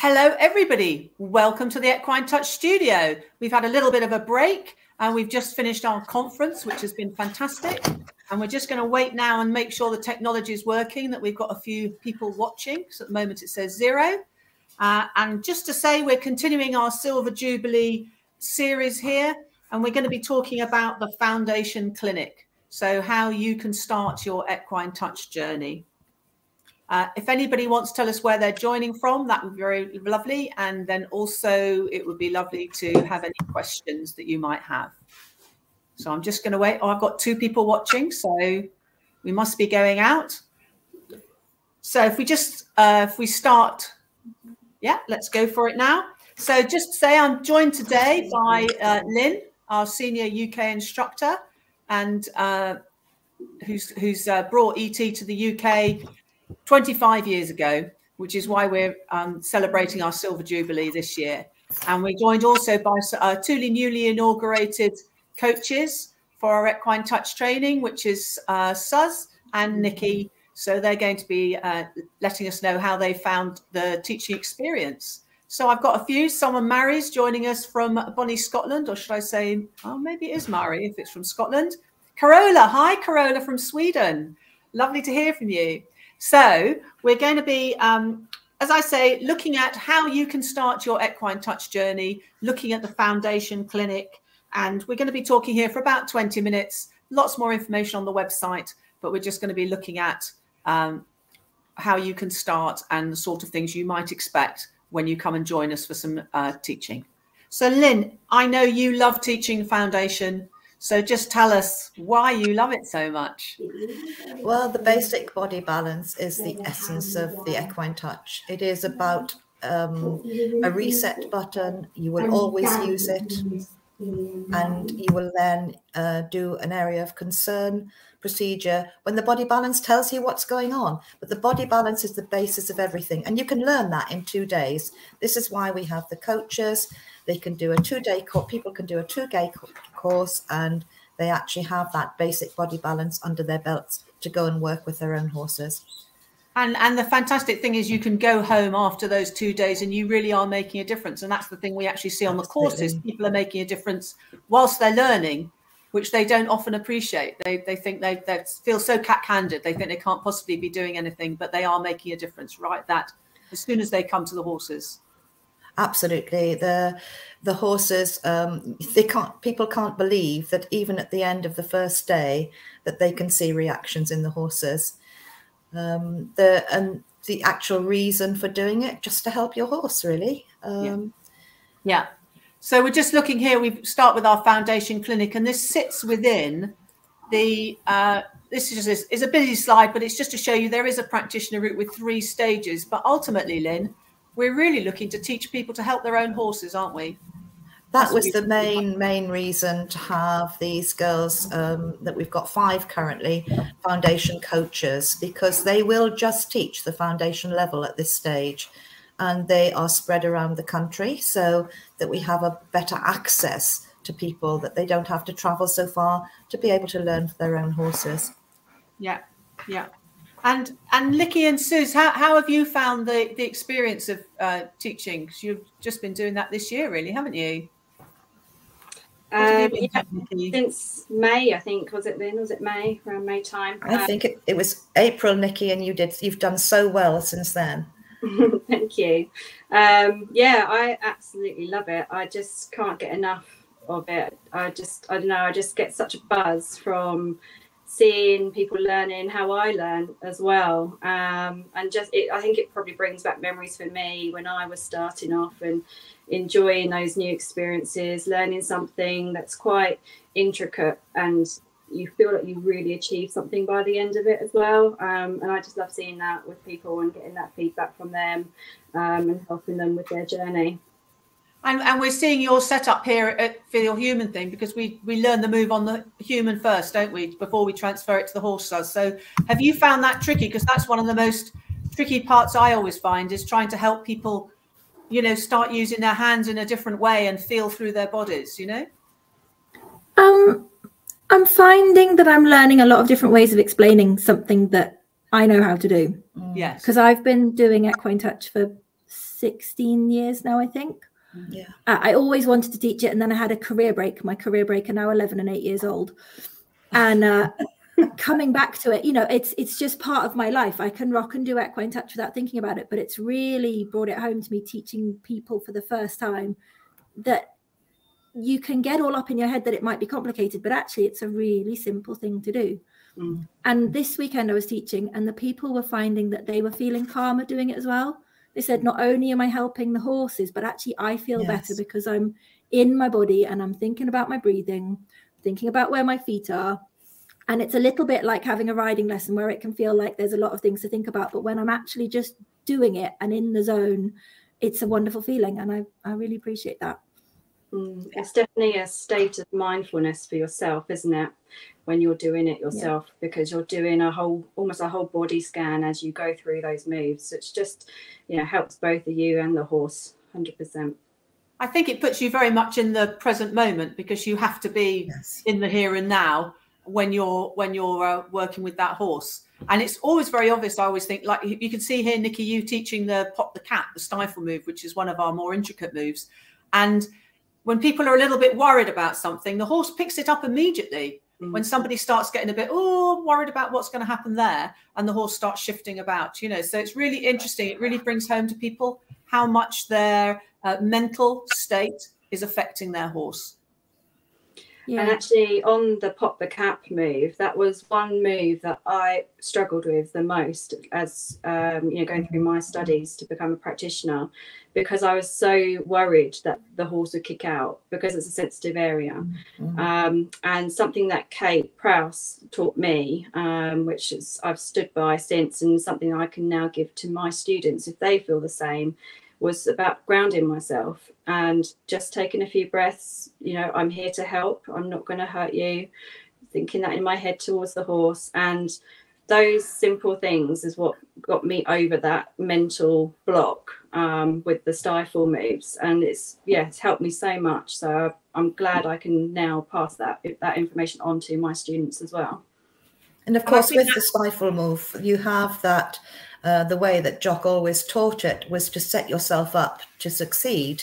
Hello, everybody. Welcome to the Equine Touch studio. We've had a little bit of a break and we've just finished our conference, which has been fantastic. And we're just going to wait now and make sure the technology is working, that we've got a few people watching. So at the moment it says 0. And just to say, we're continuing our Silver Jubilee series here, and we're going to be talking about the Foundation Clinic. So how you can start your Equine Touch journey. If anybody wants to tell us where they're joining from, that would be very lovely. And then also it would be lovely to have any questions that you might have. So I'm just going to wait. Oh, I've got 2 people watching, so we must be going out. So if we just, if we start, yeah, let's go for it now. So just to say, I'm joined today by Lynn, our senior UK instructor, and who's brought ET to the UK 25 years ago, which is why we're celebrating our Silver Jubilee this year. And we're joined also by 2 newly inaugurated coaches for our Equine Touch training, which is Suz and Nikki. So they're going to be letting us know how they found the teaching experience. So I've got a few. Someone Mary's joining us from Bonnie, Scotland, or should I say, oh, maybe it is Mary if it's from Scotland. Carola, hi Carola from Sweden. Lovely to hear from you. So we're going to be, as I say, looking at how you can start your Equine Touch journey, looking at the Foundation Clinic, and we're going to be talking here for about 20 minutes. Lots more information on the website, but we're just going to be looking at how you can start and the sort of things you might expect when you come and join us for some teaching. So Lynn, I know you love teaching Foundation. So just tell us why you love it so much. Well, the basic body balance is the essence of the Equine Touch. It is about a reset button. You will always use it, and you will then do an area of concern procedure when the body balance tells you what's going on. But the body balance is the basis of everything, and you can learn that in 2 days. This is why we have the coaches. They can do a 2-day course. People can do a 2-day course, and they actually have that basic body balance under their belts to go and work with their own horses. And the fantastic thing is you can go home after those 2 days and you really are making a difference. And that's the thing we actually see on the courses. People are making a difference whilst they're learning, which they don't often appreciate. They think they feel so cat-handed. They think they can't possibly be doing anything, but they are making a difference right that as soon as they come to the horses. Absolutely. The horses, people can't believe that even at the end of the first day that they can see reactions in the horses. And the actual reason for doing it, just to help your horse, really. Yeah. So we're just looking here. We start with our Foundation Clinic, and this sits within the, this is a busy slide, but it's just to show you there is a practitioner route with 3 stages. But ultimately, Lynn, we're really looking to teach people to help their own horses, aren't we? That was the main reason to have these girls, that we've got 5 currently, Foundation coaches, because they will just teach the foundation level at this stage. And they are spread around the country so that we have a better access to people, that they don't have to travel so far to be able to learn for their own horses. Yeah, yeah. And Nikki and Suz, how have you found the experience of teaching? Because you've just been doing that this year, really, haven't you? Yeah, since May, I think. Was it then? Was it May? Around May time? I think it was April, Nikki, and you've done so well since then. Thank you. Yeah, I absolutely love it. I just can't get enough of it. I don't know, I just get such a buzz from seeing people learning how I learn as well. And I think it probably brings back memories for me when I was starting off and enjoying those new experiences, learning something that's quite intricate, and you feel like you really achieved something by the end of it as well. And I just love seeing that with people and getting that feedback from them, and helping them with their journey. And we're seeing your setup here for your human thing, because we learn the move on the human first, don't we, before we transfer it to the horse. So have you found that tricky? Because that's one of the most tricky parts I always find, is trying to help people, you know, start using their hands in a different way and feel through their bodies, you know? I'm finding that I'm learning a lot of different ways of explaining something that I know how to do. Yes. Because I've been doing Equine Touch for 16 years now, I think. Yeah. I always wanted to teach it, and then I had a career break. My career break are now 11 and 8 years old. And coming back to it, you know, it's just part of my life. I can rock and do equine touch without thinking about it, but it's really brought it home to me, teaching people for the first time that you can get all up in your head that it might be complicated, but actually it's a really simple thing to do. And this weekend I was teaching, and the people were finding that they were feeling calmer doing it as well. They said, not only am I helping the horses, but actually I feel better because I'm in my body and I'm thinking about my breathing, thinking about where my feet are. And it's a little bit like having a riding lesson where it can feel like there's a lot of things to think about. But when I'm actually just doing it and in the zone, it's a wonderful feeling. And I really appreciate that. It's definitely a state of mindfulness for yourself, isn't it? When you're doing it yourself, because you're doing almost a whole body scan as you go through those moves. It's just, you know, helps both of you and the horse 100%. I think it puts you very much in the present moment, because you have to be in the here and now when you're working with that horse. And it's always very obvious. I always think, like you can see here, Nikki, you teaching the pop the cap, the stifle move, which is one of our more intricate moves. And when people are a little bit worried about something, the horse picks it up immediately. When somebody starts getting a bit worried about what's going to happen there, and the horse starts shifting about, you know. So it's really interesting. It really brings home to people how much their mental state is affecting their horse. And actually, on the pop the cap move, that was one move that I struggled with the most as you know, going through my studies to become a practitioner, because I was so worried that the horse would kick out because it's a sensitive area. And something that Kate Prowse taught me, which is I've stood by since, and something I can now give to my students if they feel the same, was about grounding myself and just taking a few breaths. You know, I'm here to help. I'm not going to hurt you. Thinking that in my head towards the horse. And those simple things is what got me over that mental block with the stifle moves. And it's helped me so much. So I'm glad I can now pass that information on to my students as well. And of course, with the stifle move, you have that the way that Jock always taught it was to set yourself up to succeed.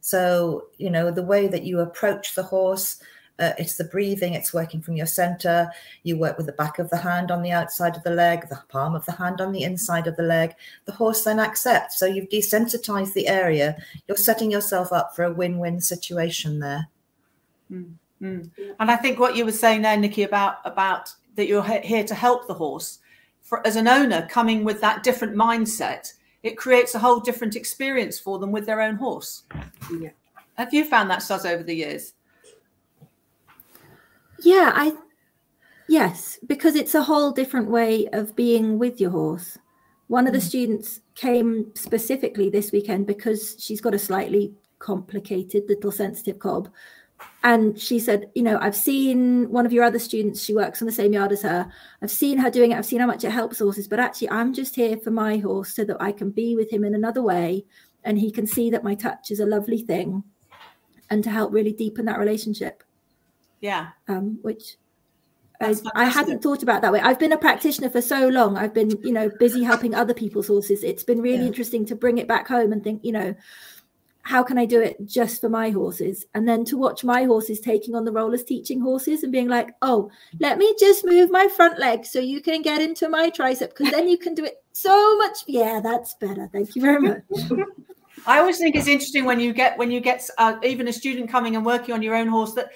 So, you know, the way that you approach the horse, it's the breathing, it's working from your center. You work with the back of the hand on the outside of the leg, the palm of the hand on the inside of the leg. The horse then accepts. So you've desensitized the area. You're setting yourself up for a win-win situation there. And I think what you were saying there, Nikki, about that you're here to help the horse. As an owner, coming with that different mindset, it creates a whole different experience for them with their own horse. Yeah. Have you found that, Suz, over the years? Yeah, yes, because it's a whole different way of being with your horse. One of the students came specifically this weekend because she's got a slightly complicated little sensitive cob. And she said, you know, I've seen one of your other students, she works on the same yard as her. I've seen her doing it. I've seen how much it helps horses, but actually I'm just here for my horse so that I can be with him in another way. And he can see that my touch is a lovely thing, and to help really deepen that relationship. Yeah. Which I hadn't thought about that way. I've been a practitioner for so long. I've been, you know, busy helping other people's horses. It's been really interesting to bring it back home and think, you know, how can I do it just for my horses? And then to watch my horses taking on the role as teaching horses and being like, oh, let me just move my front leg so you can get into my tricep, because then you can do it so much. Yeah, that's better. Thank you very much. I always think it's interesting when you get even a student coming and working on your own horse, that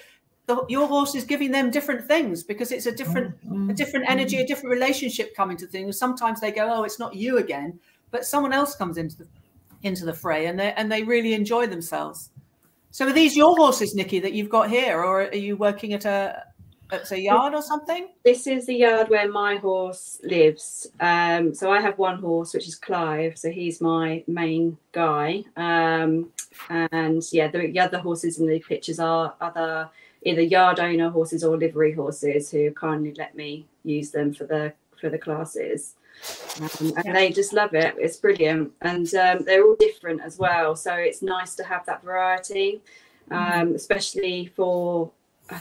your horse is giving them different things, because it's a different energy, a different relationship coming to things. Sometimes they go, oh, it's not you again, but someone else comes into the fray, and they really enjoy themselves. So are these your horses, Nikki, that you've got here, or are you working at a yard or something? This is the yard where my horse lives. So I have one horse, which is Clive. So he's my main guy. And yeah, the other horses in the pictures are either yard owner horses or livery horses who kindly let me use them for the classes. And they just love it. It's brilliant. And they're all different as well. So it's nice to have that variety, especially for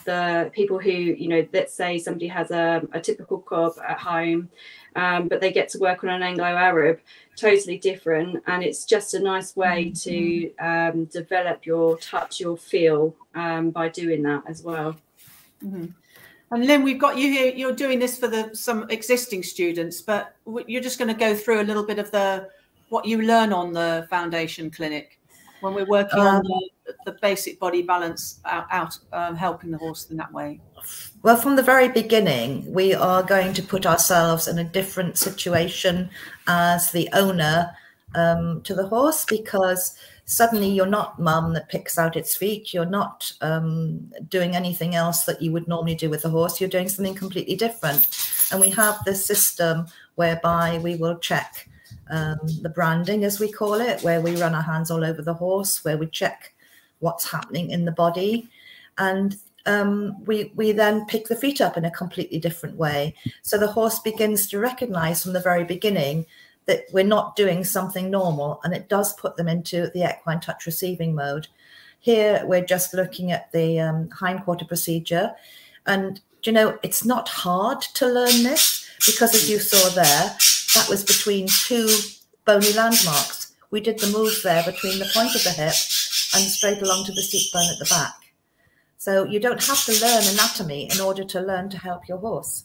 the people who, you know, let's say somebody has a typical cob at home, but they get to work on an Anglo-Arab, totally different. And it's just a nice way to develop your touch, your feel by doing that as well. Mm-hmm. And Lynn, we've got you here. You're doing this for some existing students, but you're just going to go through a little bit of what you learn on the Foundation Clinic when we're working on the basic body balance helping the horse in that way. Well, from the very beginning, we are going to put ourselves in a different situation as the owner to the horse, because suddenly you're not mum that picks out its feet. You're not doing anything else that you would normally do with the horse. You're doing something completely different. And we have this system whereby we will check the branding, as we call it, where we run our hands all over the horse, where we check what's happening in the body. And we then pick the feet up in a completely different way. So the horse begins to recognize from the very beginning that we're not doing something normal, and it does put them into the equine touch receiving mode. Here, we're just looking at the hindquarter procedure. And, you know, it's not hard to learn this, because as you saw there, that was between two bony landmarks. We did the move there between the point of the hip and straight along to the seat bone at the back. So you don't have to learn anatomy in order to learn to help your horse.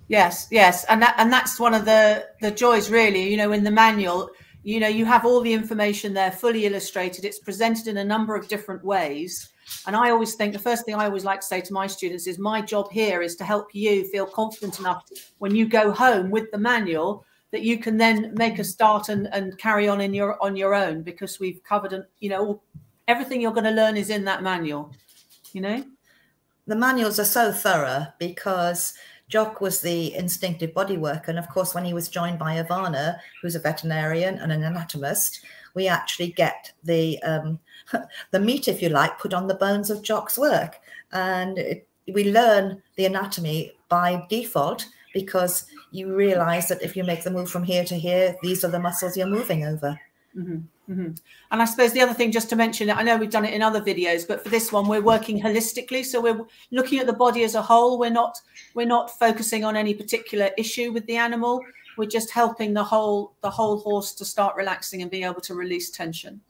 Yes, and that's one of the joys, really. You know, in the manual, you know, you have all the information there, fully illustrated. It's presented in a number of different ways. And I always think the first thing I always like to say to my students is my job here is to help you feel confident enough when you go home with the manual that you can then make a start and carry on on your own, because we've covered, you know, everything you're going to learn is in that manual, you know. The manuals are so thorough because Jock was the instinctive body worker. And of course, when he was joined by Ivana, who's a veterinarian and an anatomist, we actually get the meat, if you like, put on the bones of Jock's work. And we learn the anatomy by default, because you realize that if you make the move from here to here, these are the muscles you're moving over. Mm-hmm. Mm-hmm. And I suppose the other thing, just to mention, I know we've done it in other videos, but for this one, we're working holistically. So we're looking at the body as a whole. We're not focusing on any particular issue with the animal. We're just helping the whole horse to start relaxing and being able to release tension.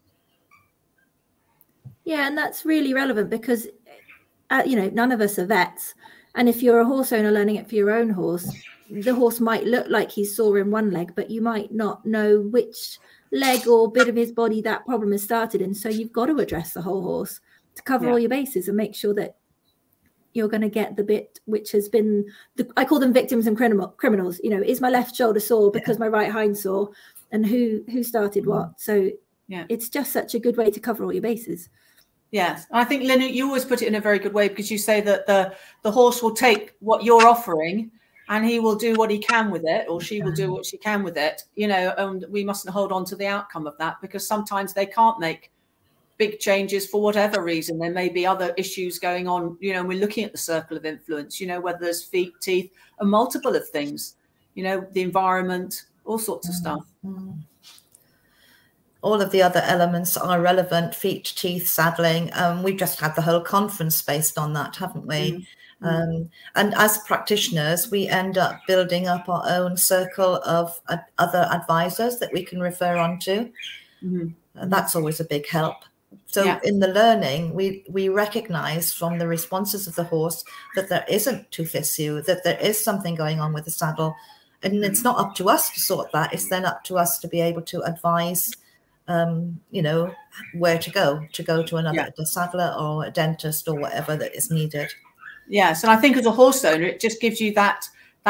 Yeah, and that's really relevant because, you know, none of us are vets. And if you're a horse owner learning it for your own horse, the horse might look like he's sore in one leg, but you might not know which leg or bit of his body that problem has started in. So you've got to address the whole horse to cover all your bases and make sure that you're going to get the bit which has been, I call them victims and criminals. You know, is my left shoulder sore because my right hind sore, and who started what? So it's just such a good way to cover all your bases. Yes, I think, Lynn, you always put it in a very good way, because you say that the horse will take what you're offering and he will do what he can with it, or she will do what she can with it, you know, and we mustn't hold on to the outcome of that, because sometimes they can't make big changes for whatever reason. There may be other issues going on, you know, we're looking at the circle of influence, you know, whether there's feet, teeth, a multiple of things, you know, the environment, all sorts of stuff. All of the other elements are relevant: feet, teeth, saddling. We've just had the whole conference based on that, haven't we? And as practitioners, we end up building up our own circle of other advisors that we can refer on to. That's always a big help. So in the learning, we recognize from the responses of the horse that there isn't tooth issue, that there is something going on with the saddle. And it's not up to us to sort that. It's then up to us to be able to advise, you know, where to go to another a saddler or a dentist or whatever that is needed. Yes, and I think as a horse owner, it just gives you that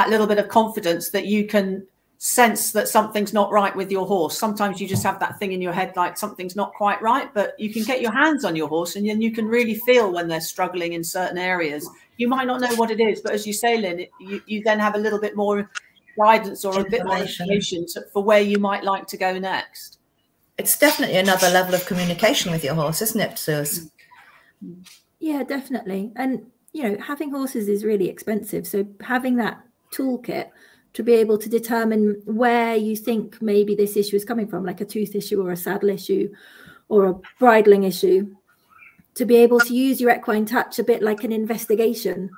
little bit of confidence that you can sense that something's not right with your horse. Sometimes you just have that thing in your head like something's not quite right, but you can get your hands on your horse and then you can really feel when they're struggling in certain areas. You might not know what it is, but as you say, Lynn, you then have a little bit more guidance or a bit more information for where you might like to go next. It's definitely another level of communication with your horse, isn't it, Suze? Yeah, definitely. And, you know, having horses is really expensive. So having that toolkit to be able to determine where you think maybe this issue is coming from, like a tooth issue or a saddle issue or a bridling issue, to be able to use your equine touch a bit like an investigation,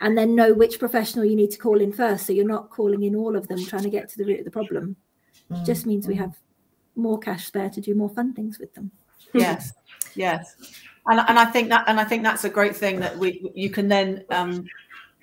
and then know which professional you need to call in first, so you're not calling in all of them trying to get to the root of the problem. It just means we have more cash spare to do more fun things with them. Yes, yes, and I think that's a great thing, that you can then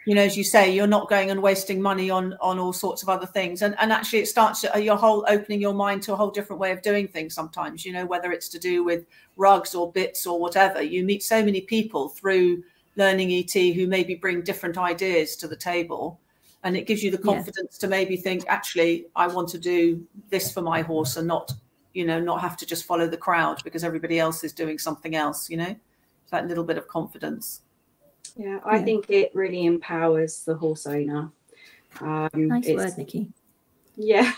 you know, as you say, you're not going and wasting money on all sorts of other things, and actually it starts opening your mind to a whole different way of doing things sometimes, you know, whether it's to do with rugs or bits or whatever. You meet so many people through learning ET who maybe bring different ideas to the table, and it gives you the confidence to maybe think, actually, I want to do this for my horse, and not, you know, not have to just follow the crowd because everybody else is doing something else, you know, that little bit of confidence. Yeah, I think it really empowers the horse owner. Nice word, Nikki. Yeah.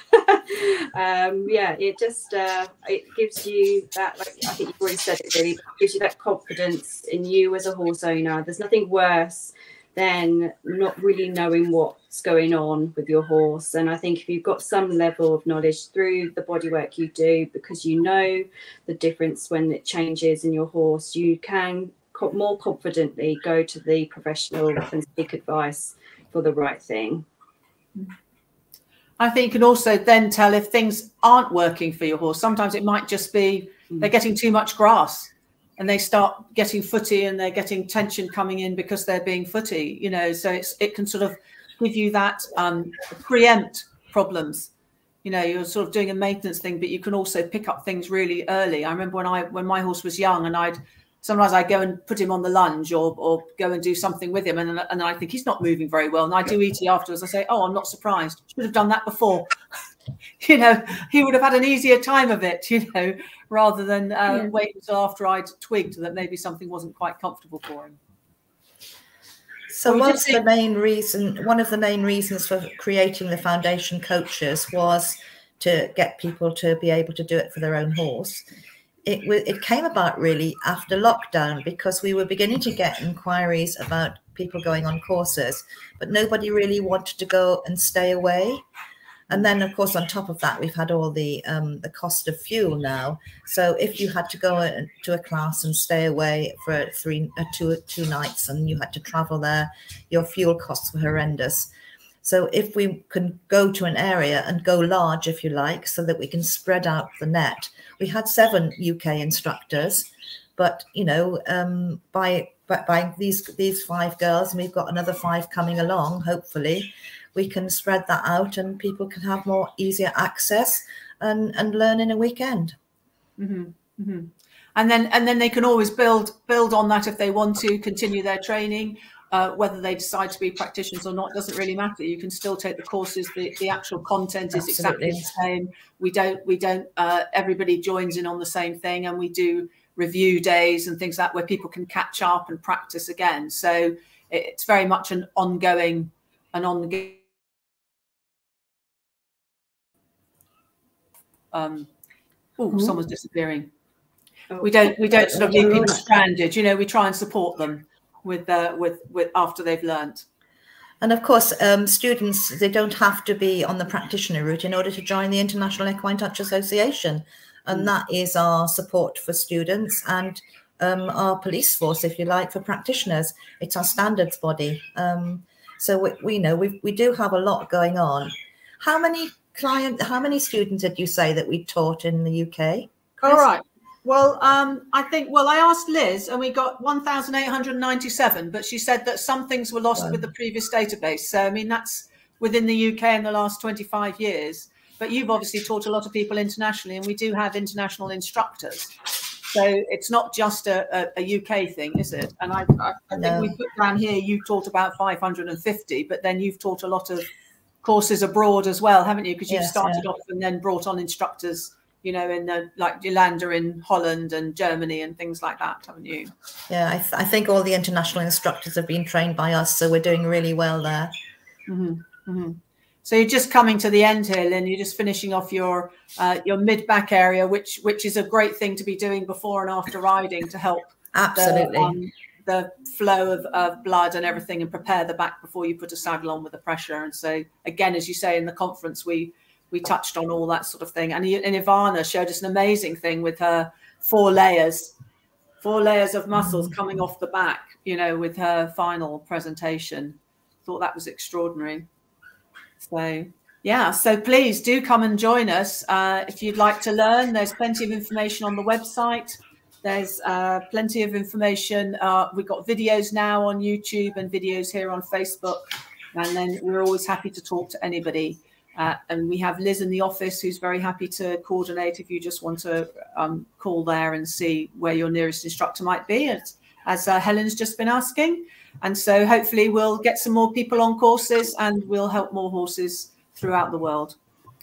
Yeah, it just it gives you that, like I think you've already said it, really, it gives you that confidence in you as a horse owner. There's nothing worse than not really knowing what's going on with your horse. And I think if you've got some level of knowledge through the bodywork you do, because you know the difference when it changes in your horse, you can more confidently go to the professional and seek advice for the right thing. I think you can also then tell if things aren't working for your horse. Sometimes it might just be they're getting too much grass and they start getting footy, and they're getting tension coming in because they're being footy, you know, so it can sort of give you that preempt problems. You know, you're sort of doing a maintenance thing, but you can also pick up things really early. I remember when my horse was young, and sometimes I go and put him on the lunge or go and do something with him, and I think he's not moving very well, and I do ET afterwards. I say, oh, I'm not surprised. Should have done that before. You know, he would have had an easier time of it, you know, rather than wait until after I'd twigged that maybe something wasn't quite comfortable for him. So one of the main reasons for creating the foundation coaches was to get people to be able to do it for their own horse. It came about really after lockdown, because we were beginning to get inquiries about people going on courses, but nobody really wanted to go and stay away. And then, of course, on top of that, we've had all the cost of fuel now. So if you had to go to a class and stay away for two nights, and you had to travel there, your fuel costs were horrendous. So if we can go to an area and go large, if you like, so that we can spread out the net. We had 7 UK instructors, but, you know, by these 5 girls, and we've got another 5 coming along, hopefully, we can spread that out and people can have more easier access and learn in a weekend. Mm-hmm. Mm-hmm. And then they can always build on that if they want to continue their training. Whether they decide to be practitioners or not doesn't really matter. You can still take the courses. The actual content is exactly the same. We don't. Everybody joins in on the same thing, and we do review days and things like that where people can catch up and practice again. So it's very much an ongoing. Someone's disappearing. We don't sort of leave people stranded. You know, we try and support them with after they've learnt. And of course, students, they don't have to be on the practitioner route in order to join the International Equine Touch Association, and that is our support for students and our police force, if you like, for practitioners. It's our standards body. So we know we do have a lot going on. How many students did you say that we taught in the UK? All right. Well, I asked Liz, and we got 1,897, but she said that some things were lost with the previous database. So, I mean, that's within the UK in the last 25 years. But you've obviously taught a lot of people internationally, and we do have international instructors. So it's not just a UK thing, is it? And I think we put down here, you taught about 550, but then you've taught a lot of courses abroad as well, haven't you? Because you've started off and then brought on instructors, you know, in like Yolanda in Holland and Germany and things like that, haven't you? Yeah, I think all the international instructors have been trained by us, so we're doing really well there. Mm-hmm. Mm-hmm. So you're just coming to the end here, Lynn. You're just finishing off your mid-back area, which is a great thing to be doing before and after riding to help absolutely the flow of blood and everything, and prepare the back before you put a saddle on with the pressure. And so, again, as you say, in the conference, we touched on all that sort of thing. And Ivana showed us an amazing thing with her 4 layers. 4 layers of muscles coming off the back, you know, with her final presentation. Thought that was extraordinary. So yeah, so please do come and join us if you'd like to learn. There's plenty of information on the website. There's plenty of information. We've got videos now on YouTube and videos here on Facebook, and then we're always happy to talk to anybody. And we have Liz in the office who's very happy to coordinate if you just want to call there and see where your nearest instructor might be, as Helen's just been asking. And so hopefully we'll get some more people on courses and we'll help more horses throughout the world.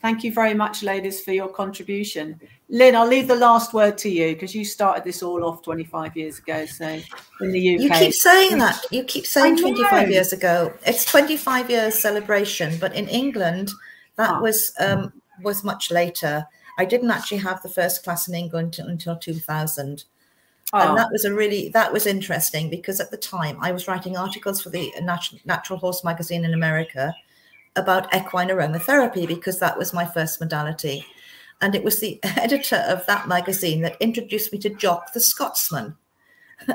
Thank you very much, ladies, for your contribution. Lynn, I'll leave the last word to you because you started this all off 25 years ago. So in the UK. You keep saying that. You keep saying 25 years ago. It's 25 years celebration, but in England, that was much later. I didn't actually have the first class in England until 2000. And that was interesting because at the time I was writing articles for the Natural Horse magazine in America about equine aromatherapy because that was my first modality. And it was the editor of that magazine that introduced me to Jock the Scotsman.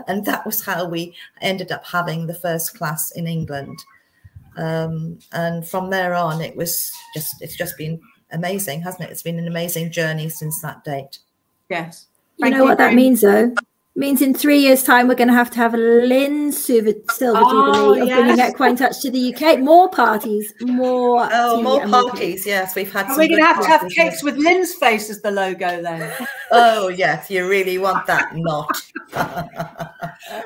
And that was how we ended up having the first class in England. And from there on, it's just been amazing, hasn't it? It's been an amazing journey since that date. Yes. You know what that means, though? It means in 3 years' time, we're going to have a Lynn Silver Jubilee of bringing Equine Touch to the UK. More parties, more. More parties. Yes, we've had. Are we going to have cakes with Lynn's face as the logo then? Oh yes, you really want that? Not.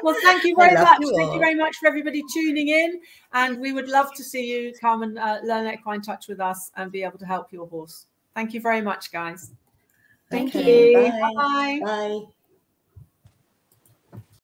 Well, thank you very much. Thank you very much for everybody tuning in, and we would love to see you come and learn Equine Touch with us and be able to help your horse. Thank you very much, guys. Thank you. Bye. Bye.